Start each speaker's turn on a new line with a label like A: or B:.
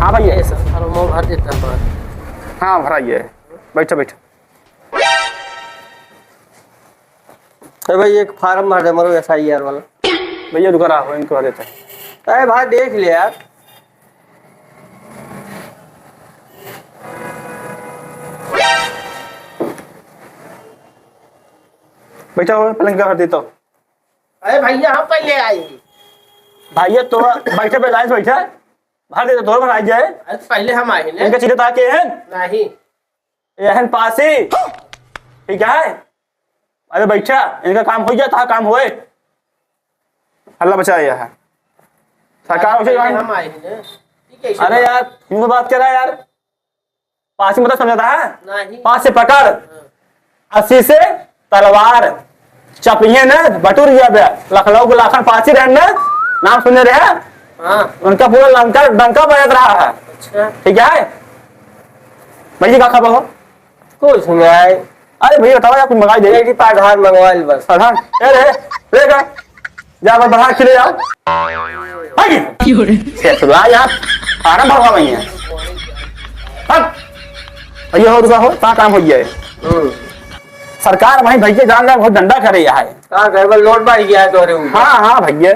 A: हाँ भैया
B: ऐसा फॉर्म भर देता है।
A: हाँ भराइए, बैठो बैठो।
B: तो भाई एक फार्म भर दे मरो SIR वाला।
A: भैया रुका रहा हो, इनको देता है।
B: अरे भाई देख ले यार।
A: बैठा हो, पलंग का भर देता हूँ।
B: अरे भैया हम पहले आएंगे।
A: भैया तो बैठे पे लाइन से बैठा है, भर देता थोड़ा भर जाए।
B: अरे पहले हम आए ना।
A: इनका चीजें ताकि हैं
B: नहीं
A: यहन पास ही ठीक है। अरे बैठा, इनका काम हो जाता है, काम होए हल्ला बचा यह है सरकार उसे।
B: हम आए ना। ठीक है।
A: अरे यार क्यों बात कर रहा है यार, पास ही मतलब समझाता है।
B: नहीं
A: पास से पकड़, 80 से तलवार चपिए न बटूर गया लखनऊ के लाखन पासी रहने नाम सुने रहे।
B: हाँ
A: उनका पूरा लंका डंका बजत रहा है।
B: अच्छा
A: ठीक है भैया का खबर हो?
B: कुछ नहीं आए।
A: अरे भैया बताओ यार, कुछ मंगाई दे
B: एक ही आधार मंगवाइल बस।
A: प्रधान लेगा जा बस बढ़ा खिले जाओ यार खाना भरवा वही है। भैया हो रुका हो कहाँ काम हो गया है। सरकार वहीं भैया जान रहा बहुत डंडा करे है।
B: घर पर लोट बढ़ गया है तोरे।
A: हाँ हाँ भैया